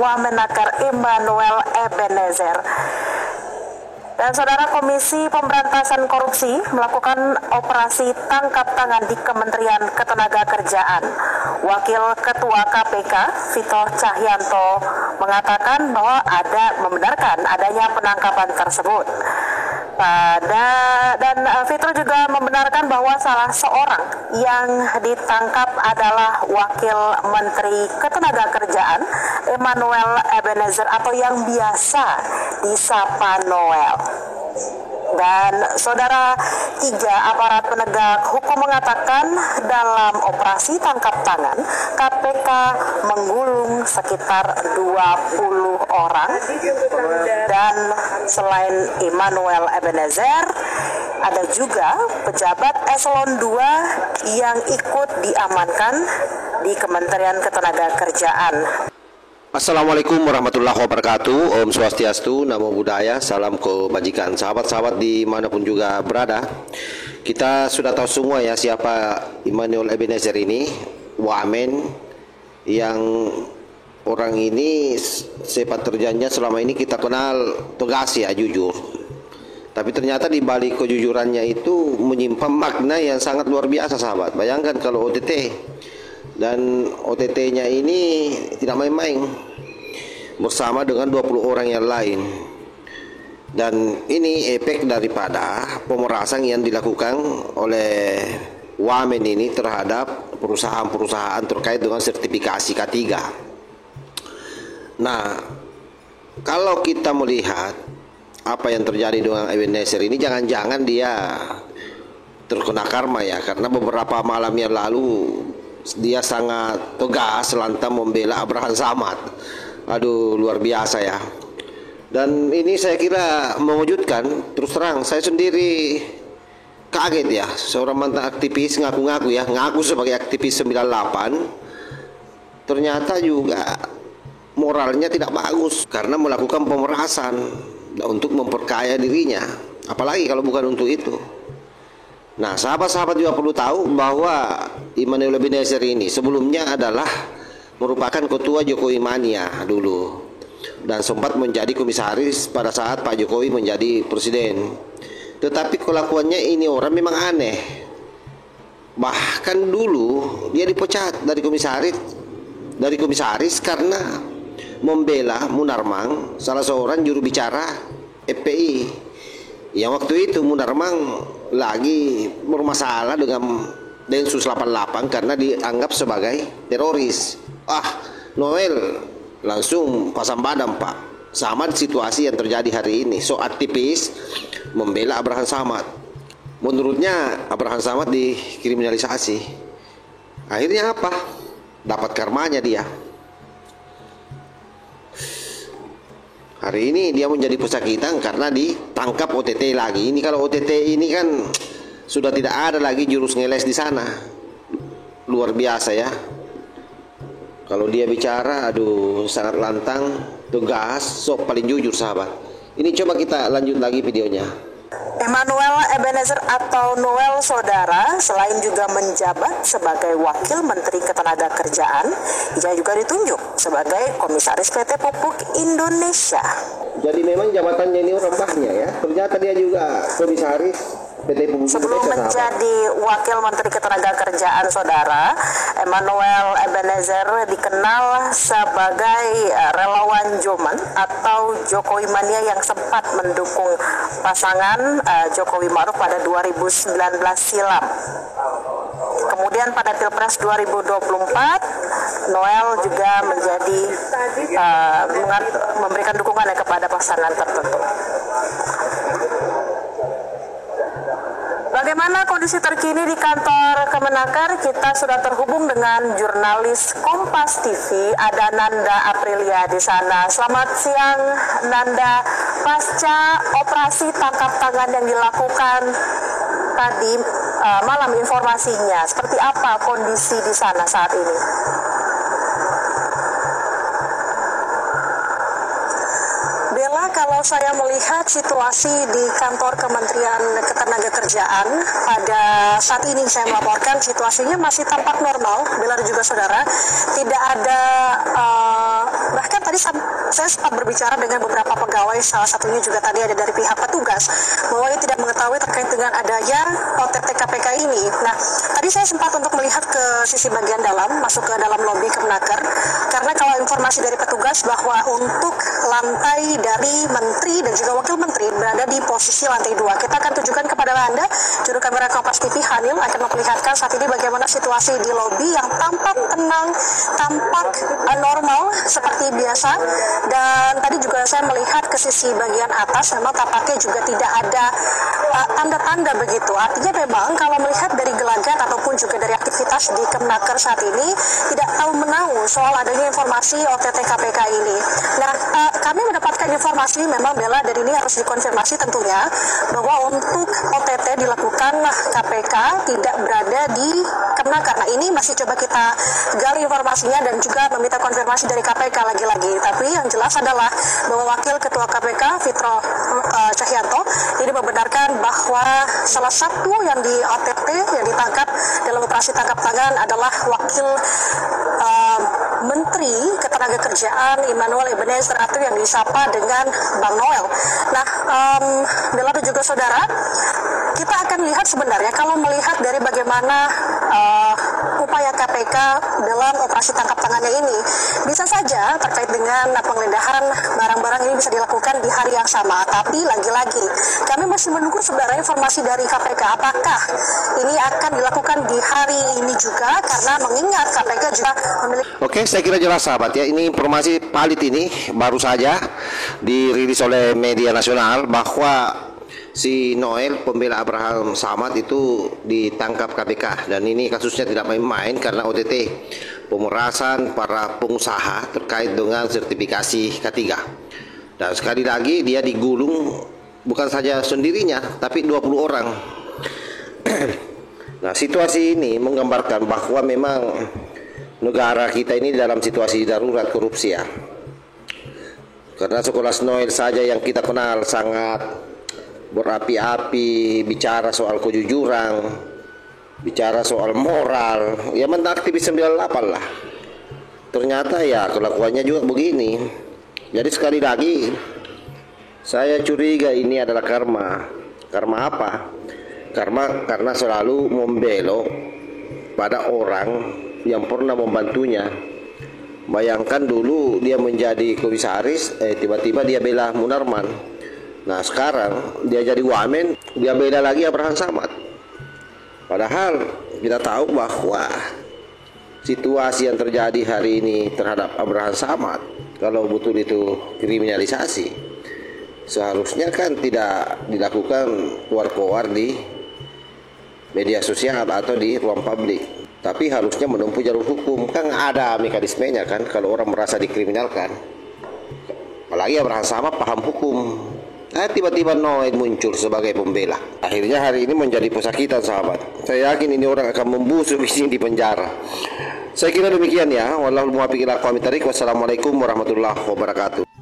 Wamenakar Immanuel Ebenezer. Dan Saudara, Komisi Pemberantasan Korupsi melakukan operasi tangkap tangan di Kementerian Ketenagakerjaan. Wakil Ketua KPK Vito Cahyanto mengatakan bahwa membenarkan adanya penangkapan tersebut. Dan Fitro juga membenarkan bahwa salah seorang yang ditangkap adalah Wakil Menteri Ketenagakerjaan Immanuel Ebenezer atau yang biasa disapa Noel. Dan Saudara, 3 aparat penegak hukum mengatakan dalam operasi tangkap tangan KPK menggulung sekitar 20 orang. Dan selain Immanuel Ebenezer, ada juga pejabat eselon 2 yang ikut diamankan di Kementerian Ketenagakerjaan. Assalamualaikum warahmatullahi wabarakatuh. Om Swastiastu, Namo Buddhaya, salam kebajikan. Sahabat-sahabat dimanapun juga berada, kita sudah tahu semua ya siapa Immanuel Ebenezer ini, Wamen, yang orang ini sepak terjangnya selama ini kita kenal tegas ya, jujur. Tapi ternyata di balik kejujurannya itu menyimpan makna yang sangat luar biasa, sahabat. Bayangkan kalau OTT, dan OTT-nya ini tidak main-main bersama dengan 20 orang yang lain. Dan ini efek daripada pemerasan yang dilakukan oleh Wamen ini terhadap perusahaan-perusahaan terkait dengan sertifikasi K3. Nah, kalau kita melihat apa yang terjadi dengan Ebenezer ini, jangan-jangan dia terkena karma ya, karena beberapa malam yang lalu dia sangat tegas lantang membela Abraham Samad. Aduh, luar biasa ya. Dan ini saya kira mengejutkan. Terus terang saya sendiri kaget ya, seorang mantan aktivis ngaku-ngaku ya, ngaku sebagai aktivis 98, ternyata juga moralnya tidak bagus karena melakukan pemerasan untuk memperkaya dirinya, apalagi kalau bukan untuk itu. Nah, sahabat-sahabat juga perlu tahu bahwa Immanuel Ebenezer ini sebelumnya adalah merupakan ketua Jokowi Mania dulu, dan sempat menjadi komisaris pada saat Pak Jokowi menjadi presiden. Tetapi kelakuannya ini orang memang aneh. Bahkan dulu dia dipecat dari komisaris karena membela Munarman, salah seorang juru bicara FPI. Yang waktu itu Munarman lagi bermasalah dengan Densus 88 karena dianggap sebagai teroris. Noel langsung pasang badan, Pak. Sama situasi yang terjadi hari ini. So aktivis membela Abraham Samad. Menurutnya Abraham Samad dikriminalisasi. Akhirnya apa? Dapat karmanya dia. Hari ini dia menjadi pesakitan karena ditangkap OTT lagi. Ini kalau OTT ini kan sudah tidak ada lagi jurus ngeles di sana. Luar biasa ya. Kalau dia bicara, aduh, sangat lantang, tegas, sok paling jujur, sahabat. Ini coba kita lanjut lagi videonya. Immanuel Ebenezer atau Noel, Saudara, selain juga menjabat sebagai Wakil Menteri Ketenagakerjaan, ia juga ditunjuk sebagai Komisaris PT Pupuk Indonesia. Jadi memang jabatannya ini rembahnya ya. Ternyata dia juga Komisaris PT Pupuk Indonesia. Sebelum menjadi Wakil Menteri Ketenagakerjaan, Saudara, Immanuel Ebenezer dikenal sebagai relawan Joman atau Jokowi Mania yang sempat mendukung pasangan Jokowi Ma'ruf pada 2019 silam. Kemudian pada Pilpres 2024, Noel juga menjadi memberikan dukungannya kepada pasangan tertentu. Bagaimana kondisi terkini di kantor Kemenakar? Kita sudah terhubung dengan jurnalis Kompas TV, ada Nanda Aprilia di sana. Selamat siang, Nanda. Pasca operasi tangkap tangan yang dilakukan tadi malam, informasinya seperti apa kondisi di sana saat ini? Kalau saya melihat situasi di kantor Kementerian Ketenagakerjaan pada saat ini, saya melaporkan situasinya masih tampak normal. Bila juga saudara, tidak ada bahkan tadi tadi saya sempat berbicara dengan beberapa pegawai, salah satunya juga tadi ada dari pihak petugas, bahwa ia tidak mengetahui terkait dengan adanya OTT KPK ini. Nah, tadi saya sempat untuk melihat ke sisi bagian dalam, masuk ke dalam lobi Kemenaker, karena kalau informasi dari petugas bahwa untuk lantai dari menteri dan juga wakil menteri berada di posisi lantai 2. Kita akan tunjukkan kepada Anda, juru kamera Kompas TV Hanil akan memperlihatkan saat ini bagaimana situasi di lobi yang tampak tenang, tampak normal seperti biasa. Dan tadi juga saya melihat ke sisi bagian atas, memang tampaknya juga tidak ada tanda-tanda begitu. Artinya memang kalau melihat dari gelagat ataupun juga dari aktivitas di Kemenaker saat ini tidak tahu menahu soal adanya informasi OTT KPK ini. Nah, kami mendapatkan informasi memang Bella, dan ini harus dikonfirmasi tentunya, bahwa untuk OTT dilakukan KPK tidak berada di Kemenaker. Nah, ini masih coba kita gali informasinya dan juga meminta konfirmasi dari KPK lagi-lagi. Tapi yang jelas adalah bahwa Wakil Ketua KPK Fitro Cahyanto ini membenarkan bahwa salah satu yang di OTT yang ditangkap dalam operasi tangkap tangan adalah Wakil Menteri Ketenagakerjaan Immanuel Ebenezer atau yang disapa dengan Bang Noel. Nah, Bella dan juga saudara, kita akan lihat sebenarnya kalau melihat dari bagaimana upaya KPK dalam operasi tangkap tangannya ini, bisa saja terkait dengan penggeledahan barang-barang ini bisa dilakukan di hari yang sama. Tapi lagi-lagi kami masih menunggu sebenarnya informasi dari KPK apakah ini akan dilakukan di hari ini juga, karena mengingat KPK juga memiliki. Oke, saya kira jelas sahabat ya. Ini informasi valid, ini baru saja dirilis oleh media nasional bahwa si Noel pembela Abraham Samad itu ditangkap KPK, dan ini kasusnya tidak main-main karena OTT pemerasan para pengusaha terkait dengan sertifikasi K3. Dan sekali lagi dia digulung bukan saja sendirinya tapi 20 orang. Nah, situasi ini menggambarkan bahwa memang negara kita ini dalam situasi darurat korupsi ya. Karena sekelas Noel saja yang kita kenal sangat berapi-api, bicara soal kejujuran, bicara soal moral, ya menaktivis 98 lah. Ternyata ya kelakuannya juga begini. Jadi sekali lagi saya curiga ini adalah karma. Karma apa? Karena selalu membelok pada orang yang pernah membantunya. Bayangkan dulu dia menjadi komisaris, tiba-tiba dia bela Munarman. Nah, sekarang dia jadi wamen, dia bela lagi Abraham Samad. Padahal kita tahu bahwa situasi yang terjadi hari ini terhadap Abraham Samad, kalau betul itu kriminalisasi, seharusnya kan tidak dilakukan keluar-keluar di media sosial atau di ruang publik, tapi harusnya menempuh jalur hukum. Kan ada mekanismenya kan kalau orang merasa dikriminalkan. Apalagi Abraham Samad paham hukum. Tiba-tiba Noel muncul sebagai pembela. Akhirnya hari ini menjadi pesakitan sahabat. Saya yakin ini orang akan membusuk di penjara. Saya kira demikian ya. Wallahul muwaffiq ila aqwamit thoriq. Wassalamualaikum warahmatullahi wabarakatuh.